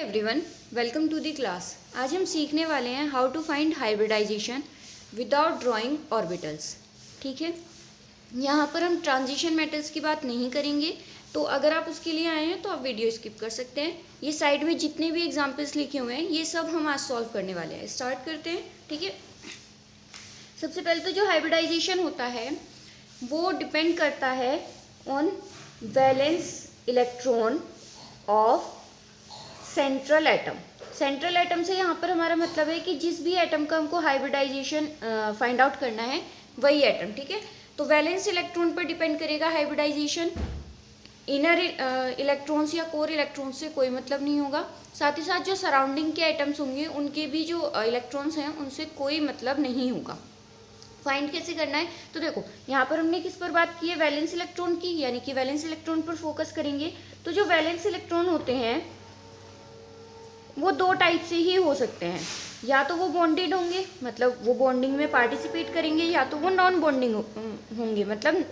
Everyone, welcome to the class. आज हम सीखने वाले हैं how to find hybridization without drawing orbitals. ठीक है, यहाँ पर हम ट्रांजिशन मेटल्स की बात नहीं करेंगे, तो अगर आप उसके लिए आए हैं तो आप वीडियो स्किप कर सकते हैं। ये साइड में जितने भी एग्जाम्पल्स लिखे हुए हैं ये सब हम आज सॉल्व करने वाले हैं। स्टार्ट करते हैं। ठीक है, सबसे पहले तो जो हाइब्रिडाइजेशन होता है वो डिपेंड करता है on valence electron of central atom. Central atom से यहाँ पर हमारा मतलब है कि जिस भी एटम का हमको हाइब्रिडाइजेशन फाइंड आउट करना है वही एटम। ठीक है, तो वैलेंस इलेक्ट्रॉन पर डिपेंड करेगा हाइब्रिडाइजेशन। इनर इलेक्ट्रॉन्स या कोर इलेक्ट्रॉन्स से कोई मतलब नहीं होगा। साथ ही साथ जो सराउंडिंग के एटम्स होंगे उनके भी जो इलेक्ट्रॉन्स हैं उनसे कोई मतलब नहीं होगा। फाइंड कैसे करना है, तो देखो यहाँ पर हमने किस पर बात की है, वैलेंस इलेक्ट्रॉन की, यानी कि वैलेंस इलेक्ट्रॉन पर फोकस करेंगे। तो जो वैलेंस इलेक्ट्रॉन होते हैं वो दो टाइप से ही हो सकते हैं, या तो वो बॉन्डेड होंगे मतलब वो बॉन्डिंग में पार्टिसिपेट करेंगे, या तो वो नॉन बॉन्डिंग होंगे मतलब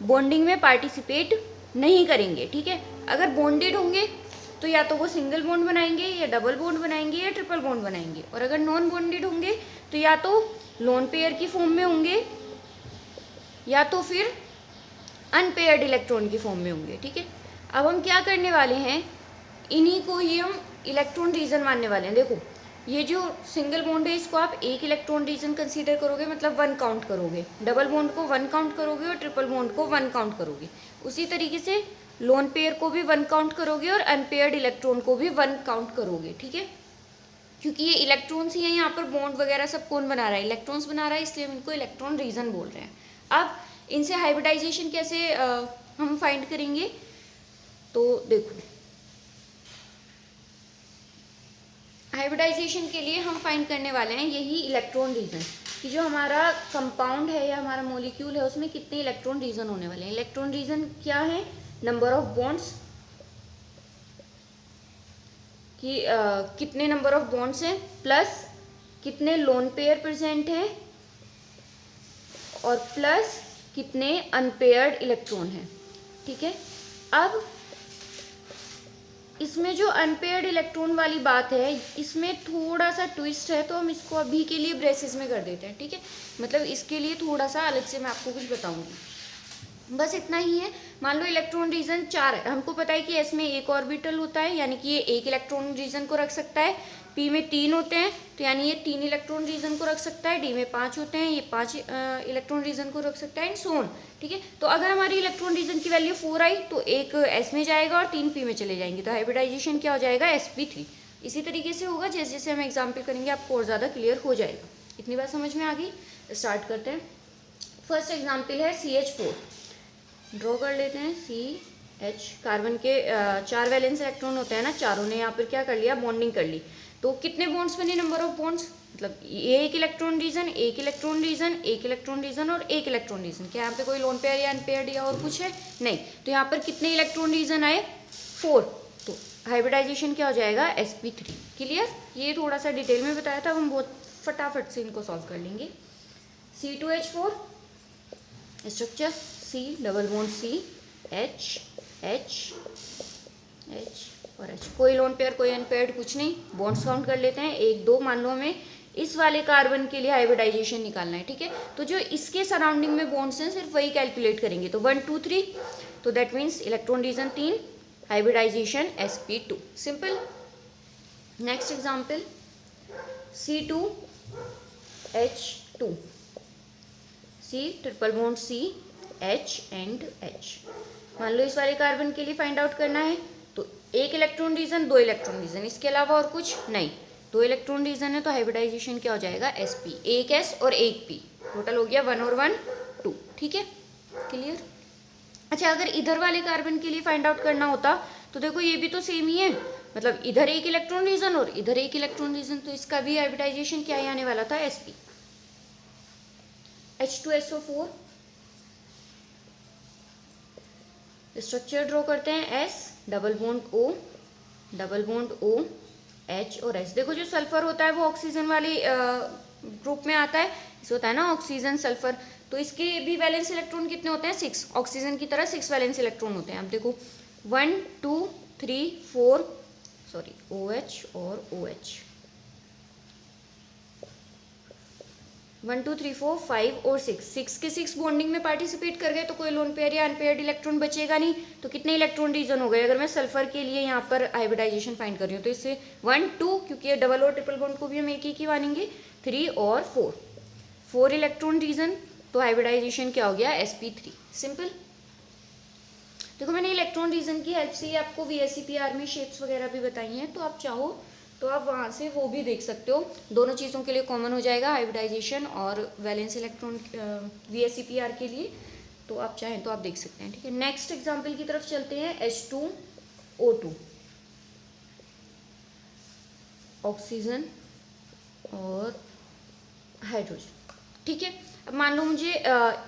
बॉन्डिंग में पार्टिसिपेट नहीं करेंगे। ठीक है, अगर बॉन्डेड होंगे तो या तो वो सिंगल बॉन्ड बनाएंगे या डबल बॉन्ड बनाएंगे या ट्रिपल बॉन्ड बनाएंगे, और अगर नॉन बॉन्डेड होंगे तो या तो लोन पेयर की फॉर्म में होंगे या तो फिर अनपेयर्ड इलेक्ट्रॉन की फॉर्म में होंगे। ठीक है, अब हम क्या करने वाले हैं, इन्हीं को ही हम इलेक्ट्रॉन रीजन मानने वाले हैं। देखो ये जो सिंगल बॉन्ड है इसको आप एक इलेक्ट्रॉन रीजन कंसीडर करोगे, मतलब 1 काउंट करोगे, डबल बॉन्ड को 1 काउंट करोगे और ट्रिपल बॉन्ड को 1 काउंट करोगे। उसी तरीके से लोन पेयर को भी 1 काउंट करोगे और अनपेयर्ड इलेक्ट्रॉन को भी 1 काउंट करोगे। ठीक है, क्योंकि ये इलेक्ट्रॉन्स ही हैं, यहाँ पर बॉन्ड वगैरह सब कौन बना रहा है, इलेक्ट्रॉन्स बना रहा है, इसलिए हम इनको इलेक्ट्रॉन रीजन बोल रहे हैं। अब इनसे हाइब्रिडाइजेशन कैसे हम फाइंड करेंगे, तो देखो हाइब्रिडाइजेशन के लिए हम फाइंड करने वाले हैं यही इलेक्ट्रॉन रीजन, कि जो हमारा कंपाउंड है या हमारा मॉलिक्यूल है उसमें कितने इलेक्ट्रॉन रीजन होने वाले हैं। इलेक्ट्रॉन रीजन क्या है, नंबर ऑफ बॉन्ड्स कि कितने नंबर ऑफ बॉन्ड्स हैं प्लस कितने लोन पेयर प्रेजेंट हैं और प्लस कितने अनपेयर्ड इलेक्ट्रॉन हैं। ठीक है, अब इसमें जो अनपेयर्ड इलेक्ट्रॉन वाली बात है इसमें थोड़ा सा ट्विस्ट है, तो हम इसको अभी के लिए ब्रेसेस में कर देते हैं। ठीक है, मतलब इसके लिए थोड़ा सा अलग से मैं आपको कुछ बताऊंगी, बस इतना ही है। मान लो इलेक्ट्रॉन रीजन 4 है, हमको पता है कि एस में एक ऑर्बिटल होता है, यानी कि ये एक इलेक्ट्रॉन रीजन को रख सकता है। पी में 3 होते हैं तो यानी ये 3 इलेक्ट्रॉन रीजन को रख सकता है। डी में 5 होते हैं, ये 5 इलेक्ट्रॉन रीजन को रख सकता है, एंड सो ऑन। ठीक है, तो अगर हमारी इलेक्ट्रॉन रीजन की वैल्यू 4 आई तो एक एस में जाएगा और 3 पी में चले जाएंगे, तो हाइब्रिडाइजेशन क्या हो जाएगा, sp3। इसी तरीके से होगा, जैसे जैसे हम एग्जाम्पल करेंगे आपको और ज़्यादा क्लियर हो जाएगा। इतनी बात समझ में आ गई, स्टार्ट करते हैं। फर्स्ट एग्जाम्पल है CH4, ड्रॉ कर लेते हैं। CH कार्बन के 4 वैलेंस इलेक्ट्रॉन होते हैं ना, चारों ने यहाँ पर क्या कर लिया, बॉन्डिंग कर ली। तो कितने बॉन्ड्स बने, नंबर ऑफ बॉन्ड्स, मतलब एक इलेक्ट्रॉन रीजन, एक इलेक्ट्रॉन रीजन, एक इलेक्ट्रॉन रीजन और एक इलेक्ट्रॉन रीजन। क्या यहाँ पे कोई लोन पेयर या अनपेयर्ड या और कुछ है, नहीं। तो यहाँ पर कितने इलेक्ट्रॉन रीजन आए, 4। तो हाइब्रिडाइजेशन क्या हो जाएगा, sp3। क्लियर, ये थोड़ा सा डिटेल में बताया था, हम बहुत फटाफट से इनको सॉल्व कर लेंगे। C2H4 structure, C double bond C, H और H, कोई लोन पेयर कोई अनपेयर्ड कुछ नहीं। बॉन्ड्स काउंट कर लेते हैं, 1 2 मान लो हमें इस वाले कार्बन के लिए हाइब्रिडाइजेशन निकालना है। ठीक है, तो जो इसके सराउंडिंग में बॉन्ड्स हैं सिर्फ वही कैलकुलेट करेंगे, तो 1 2 3, तो that means electron region 3, hybridization sp2, simple. Next example C2H2, C triple bond C, H and H। मान लो इस वाले कार्बन के लिए फाइंड आउट करना है, तो एक इलेक्ट्रॉन रीजन, 2 इलेक्ट्रॉन रीजन, इसके अलावा और कुछ नहीं। 2 इलेक्ट्रॉन रीजन है तो हाइब्रिडाइजेशन क्या हो जाएगा, sp, एक s और एक p, टोटल हो गया 1 और 1 2। ठीक है, क्लियर। अच्छा, अगर इधर वाले कार्बन के लिए फाइंड आउट करना होता तो देखो ये भी तो सेम ही है, मतलब इधर एक इलेक्ट्रॉन रीजन और इधर एक इलेक्ट्रॉन रीजन, तो इसका भी हाइब्रिडाइजेशन क्या ही आने वाला था, sp। H2SO4 स्ट्रक्चर ड्रॉ करते हैं, S double bond O, double bond O, H और H। देखो जो सल्फर होता है वो ऑक्सीजन वाली ग्रुप में आता है, इसे होता है ना ऑक्सीजन सल्फर, तो इसके भी वैलेंस इलेक्ट्रॉन कितने होते हैं, 6। ऑक्सीजन की तरह 6 वैलेंस इलेक्ट्रॉन होते हैं। अब देखो 1 2 3 4 सॉरी OH और OH, 1 2 3 4 5 और 6 के 6 बॉन्डिंग में पार्टिसिपेट कर गए तो कोई लोन पेयर या अनपेयर्ड इलेक्ट्रॉन बचेगा नहीं। तो कितने इलेक्ट्रॉन रीजन हो गए? अगर मैं सल्फर के लिए यहाँ पर हाइब्रिडाइजेशन फाइंड कर रही हूँ तो इससे 1 2, क्योंकि ये डबल और ट्रिपल बॉन्ड को भी हम एक ही मानेंगे, 3 और 4 इलेक्ट्रॉन रीजन। तो हाइब्रिडाइजेशन क्या हो गया? sp3। सिंपल। देखो मैंने इलेक्ट्रॉन रीजन की हेल्प से आपको VSEPR में शेप्स वगैरह भी बताई हैं, तो आप चाहो तो आप वहाँ से वो भी देख सकते हो। दोनों चीज़ों के लिए कॉमन हो जाएगा, हाइब्रिडाइजेशन और वैलेंस इलेक्ट्रॉन VSEPR के लिए। तो आप चाहें तो आप देख सकते हैं। ठीक है, नेक्स्ट एग्जाम्पल की तरफ चलते हैं। H2O2, ऑक्सीजन और हाइड्रोजन। ठीक है, अब मान लो मुझे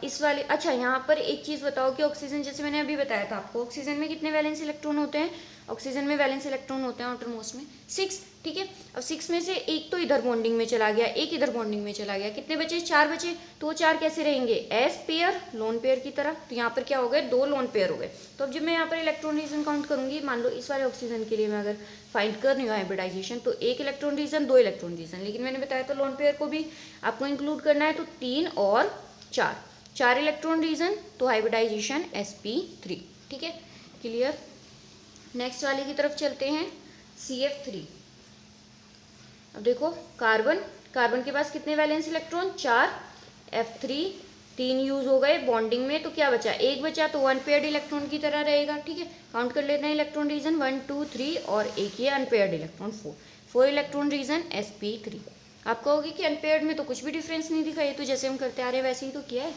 इस वाले, अच्छा यहाँ पर एक चीज़ बताओ कि ऑक्सीजन, जैसे मैंने अभी बताया था आपको, ऑक्सीजन में कितने वैलेंस इलेक्ट्रॉन होते हैं? ऑक्सीजन में वैलेंस इलेक्ट्रॉन होते हैं आउटर मोस्ट में 6। ठीक है, अब 6 में से एक तो इधर बॉन्डिंग में चला गया, एक इधर बॉन्डिंग में चला गया, कितने बचे? 4 बचे। तो वो 4 कैसे रहेंगे? एज पेयर, लोन पेयर की तरह। तो यहाँ पर क्या हो गए? 2 लोन पेयर हो गए। तो अब जब मैं यहाँ पर इलेक्ट्रॉन रीजन काउंट करूंगी, मान लो इस वाले ऑक्सीजन के लिए मैं अगर फाइंड कर रही हूँ हाइब्रिडाइजेशन, तो 1 इलेक्ट्रॉन रीजन, 2 इलेक्ट्रॉन रीजन, लेकिन मैंने बताया तो लोन पेयर को भी आपको इंक्लूड करना है, तो 3 और 4 इलेक्ट्रॉन रीजन, तो हाइब्रिडाइजेशन sp3। ठीक है, क्लियर। नेक्स्ट वाले की तरफ चलते हैं, CF3। अब देखो कार्बन के पास कितने वैलेंस इलेक्ट्रॉन? 4, F3, 3 यूज हो गए बॉन्डिंग में, तो क्या बचा? 1 बचा, तो 1 पेयर्ड इलेक्ट्रॉन की तरह रहेगा। ठीक है, काउंट कर लेते हैं इलेक्ट्रॉन रीजन, 1 2 3 और एक ये unpaired electron 4 electron reason sp3। आप कहोगे कि अनपेयर्ड में तो कुछ भी डिफरेंस नहीं दिखा, ये तो जैसे हम करते आ रहे हैं वैसे ही तो किया है।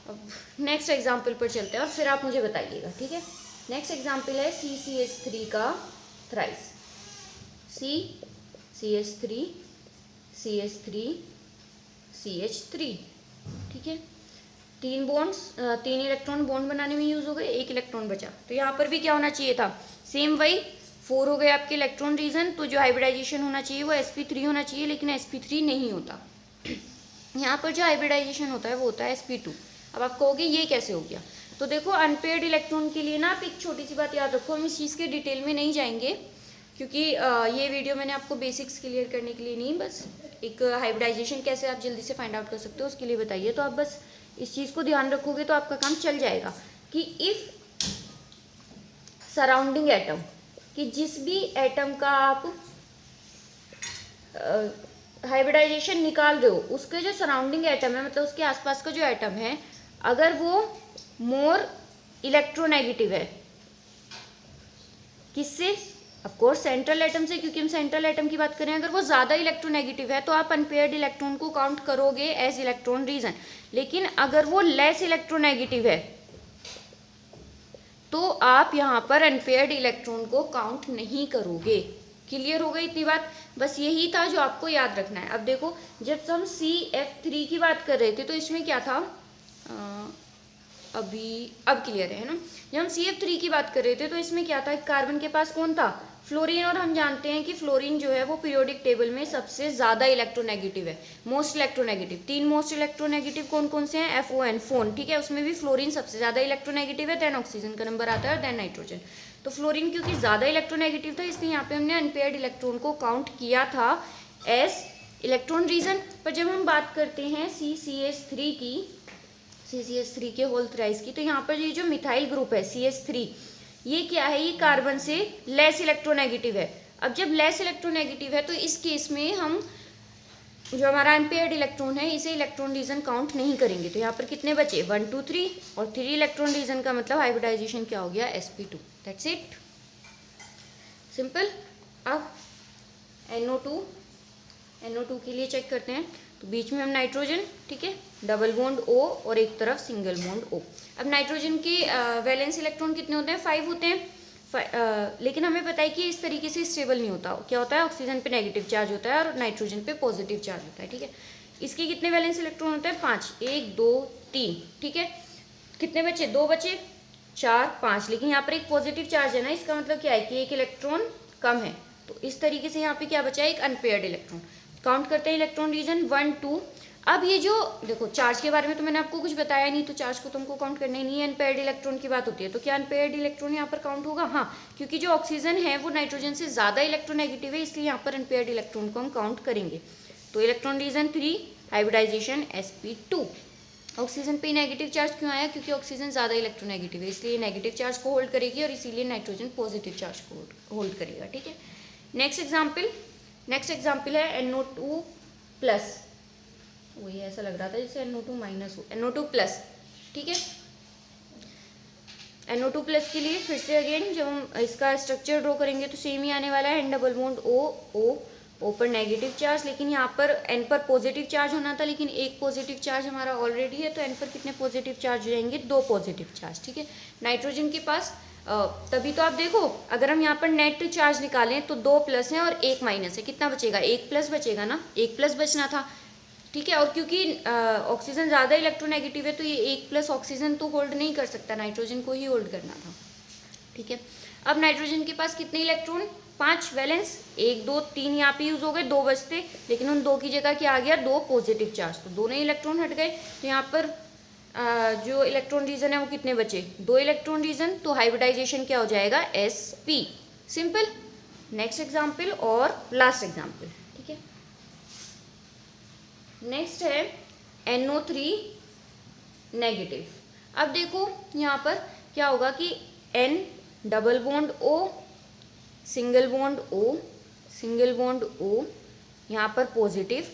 अब नेक्स्ट एग्जाम्पल पर चलते हैं और फिर आप मुझे बताइएगा। ठीक है, नेक्स्ट एग्जाम्पल है CCH3 का थ्राइस, CCH3 CH3 CH3। ठीक है, 3 इलेक्ट्रॉन बॉन्ड बनाने में यूज हो गए, 1 इलेक्ट्रॉन बचा। तो यहाँ पर भी क्या होना चाहिए था? सेम वही, 4 हो गए आपके इलेक्ट्रॉन रीजन, तो जो हाइब्रिडाइजेशन होना चाहिए वो sp3 होना चाहिए, लेकिन sp3 नहीं होता। यहाँ पर जो हाइब्रिडाइजेशन होता है वो होता है sp2। अब आप कहोगे ये कैसे हो गया? तो देखो अनपेयर्ड इलेक्ट्रॉन के लिए ना आप एक छोटी सी बात याद रखो, हम इस चीज़ के डिटेल में नहीं जाएंगे क्योंकि ये वीडियो मैंने आपको बेसिक्स क्लियर करने के लिए नहीं, बस एक हाइब्रिडाइजेशन कैसे आप जल्दी से फाइंड आउट कर सकते हो उसके लिए बताइए। तो आप बस इस चीज़ को ध्यान रखोगे तो आपका काम चल जाएगा कि इफ सराउंडिंग एटम, कि जिस भी एटम का आप हाइब्रिडाइजेशन निकाल रहे हो उसके जो सराउंडिंग एटम है, मतलब उसके आसपास का जो एटम है, अगर वो मोर इलेक्ट्रोनेगेटिव है, किससे? ऑफ कोर्स सेंट्रल एटम से, क्योंकि हम सेंट्रल एटम की बात करें। अगर वो ज़्यादा इलेक्ट्रोनेगेटिव है तो आप अनपेयर्ड इलेक्ट्रॉन को काउंट करोगे एज इलेक्ट्रॉन रीजन, लेकिन अगर वो लेस इलेक्ट्रोनेगेटिव है तो आप यहाँ पर अनपेयर्ड इलेक्ट्रॉन को काउंट नहीं करोगे। क्लियर हो गई इतनी बात? बस यही था जो आपको याद रखना है। अब देखो जब हम CF3 की बात कर रहे थे तो इसमें क्या था, अब क्लियर है ना? जब हम CF3 की बात कर रहे थे तो इसमें क्या था, कार्बन के पास कौन था? फ्लोरीन। और हम जानते हैं कि फ्लोरीन जो है वो पीरियोडिक टेबल में सबसे ज़्यादा इलेक्ट्रोनेगेटिव है, मोस्ट इलेक्ट्रोनेगेटिव। 3 मोस्ट इलेक्ट्रोनेगेटिव कौन कौन से हैं? FON, phone. ठीक है, उसमें भी फ्लोरीन सबसे ज़्यादा इलेक्ट्रोनेगेटिव है, देन ऑक्सीजन का नंबर आता है और देन नाइट्रोजन। तो फ्लोरीन क्योंकि ज़्यादा इलेक्ट्रोनेगेटिव था इसलिए यहाँ पे हमने अनपेयर्ड इलेक्ट्रॉन को काउंट किया था एज इलेक्ट्रॉन रीजन। पर जब हम बात करते हैं CCH3 के होल थ्राइस की, तो यहाँ पर ये जो मिथाइल ग्रुप है CH3, ये क्या है? ये कार्बन से लेस इलेक्ट्रोनेगेटिव है। अब जब लेस इलेक्ट्रोनेगेटिव है तो इस केस में हम जो हमारा अनपेयर्ड इलेक्ट्रॉन है इसे इलेक्ट्रॉन रीजन काउंट नहीं करेंगे। तो यहाँ पर कितने बचे? 1 2 3 और 3 इलेक्ट्रॉन रीजन का मतलब हाइब्रिडाइजेशन क्या हो गया? sp2। That's it, simple. अब NO2 के लिए चेक करते हैं। तो बीच में हम नाइट्रोजन, ठीक है, डबल बॉन्ड O और एक तरफ सिंगल बॉन्ड O। अब नाइट्रोजन के वैलेंस इलेक्ट्रॉन कितने होते हैं? 5 होते हैं। लेकिन हमें पता है कि इस तरीके से स्टेबल नहीं होता। क्या होता है? ऑक्सीजन पे नेगेटिव चार्ज होता है और नाइट्रोजन पे पॉजिटिव चार्ज होता है। ठीक है, इसके कितने वैलेंस इलेक्ट्रॉन होते हैं? 5, 1 2 3। ठीक है, कितने बचे? 2 बचे, 4 5। लेकिन यहाँ पर एक पॉजिटिव चार्ज है ना, इसका मतलब क्या है कि एक इलेक्ट्रॉन कम है। तो इस तरीके से यहाँ पे क्या बचा है? एक अनपेयर्ड इलेक्ट्रॉन। काउंट करते हैं इलेक्ट्रॉन रीजन 1 2। अब ये जो देखो चार्ज के बारे में तो मैंने आपको कुछ बताया नहीं, तो चार्ज को तुमको काउंट करना ही नहीं है, अनपेयर्ड इलेक्ट्रॉन की बात होती है, तो क्या अनपेयर्ड इलेक्ट्रॉन यहाँ पर काउंट होगा? हाँ, क्योंकि जो ऑक्सीजन है वो नाइट्रोजन से ज़्यादा इलेक्ट्रोनेगेटिव है, इसलिए यहाँ पर अनपेयर्ड इलेक्ट्रॉन को हम काउंट करेंगे। तो electron region 3 hybridization sp2। Oxygen पे नेगेटिव चार्ज क्यों आया? क्योंकि ऑक्सीजन ज़्यादा इलेक्ट्रोनेगेटिव है, इसलिए नेगेटिव चार्ज को होल्ड करेगी और इसीलिए नाइट्रोजन पॉजिटिव चार्ज को होल्ड करेगा। ठीक है, नेक्स्ट एग्जाम्पल है NO2 प्लस। वही ऐसा लग रहा था जैसे NO2 माइनस हो, NO2 प्लस। ठीक है, NO2 प्लस के लिए फिर से अगेन जब हम इसका स्ट्रक्चर ड्रॉ करेंगे तो सेम ही आने वाला है, N डबल बॉन्ड O पर नेगेटिव चार्ज, लेकिन यहाँ पर N पर पॉजिटिव चार्ज होना था, लेकिन एक पॉजिटिव चार्ज हमारा ऑलरेडी है, तो N पर कितने पॉजिटिव चार्ज हो जाएंगे? 2 पॉजिटिव चार्ज। ठीक है, नाइट्रोजन के पास तभी तो आप देखो अगर हम यहाँ पर नेट चार्ज निकालें तो 2 प्लस है और 1 माइनस है, कितना बचेगा? 1 प्लस बचेगा ना, 1 प्लस बचना था। ठीक है, और क्योंकि ऑक्सीजन ज़्यादा इलेक्ट्रोनेगेटिव है तो ये 1 प्लस ऑक्सीजन तो होल्ड नहीं कर सकता, नाइट्रोजन को ही होल्ड करना था। ठीक है, अब नाइट्रोजन के पास कितने इलेक्ट्रॉन? 5 वैलेंस, 1 2 3 यहाँ पे यूज़ हो गए, 2 बचते, लेकिन उन 2 की जगह क्या आ गया? 2 पॉजिटिव चार्ज, तो दोनों इलेक्ट्रॉन हट गए। तो यहाँ पर जो इलेक्ट्रॉन रीजन है वो कितने बचे? 2 इलेक्ट्रॉन रीजन, तो हाइब्रिडाइजेशन क्या हो जाएगा? sp। सिंपल। नेक्स्ट एग्जाम्पल और लास्ट एग्जाम्पल। ठीक है, नेक्स्ट है NO3 नेगेटिव। अब देखो यहाँ पर क्या होगा कि N double bond O single bond O यहाँ पर पॉजिटिव,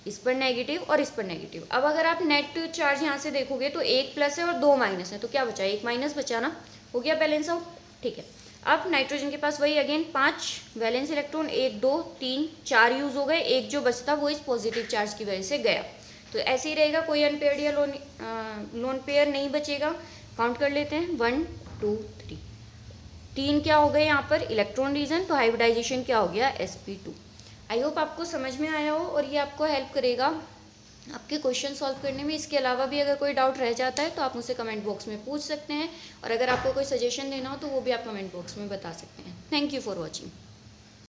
इस पर नेगेटिव और इस पर नेगेटिव। अब अगर आप नेट चार्ज यहाँ से देखोगे तो 1 प्लस है और 2 माइनस है, तो क्या बचा? 1 माइनस बचा ना, हो गया बैलेंस आउट। ठीक है, अब नाइट्रोजन के पास वही अगेन 5 वैलेंस इलेक्ट्रॉन, 1 2 3 4 यूज़ हो गए, एक जो बचता वो इस पॉजिटिव चार्ज की वजह से गया। तो ऐसे ही रहेगा, कोई अनपेयर्ड या लोन पेयर नहीं बचेगा। काउंट कर लेते हैं, 1 2 3, 3 क्या हो गए यहाँ पर? इलेक्ट्रॉन रीजन, तो हाइब्रिडाइजेशन क्या हो गया? sp2। आई होप आपको समझ में आया हो और ये आपको हेल्प करेगा आपके क्वेश्चन सॉल्व करने में। इसके अलावा भी अगर कोई डाउट रह जाता है तो आप मुझसे कमेंट बॉक्स में पूछ सकते हैं, और अगर आपको कोई सजेशन देना हो तो वो भी आप कमेंट बॉक्स में बता सकते हैं। Thank you for watching.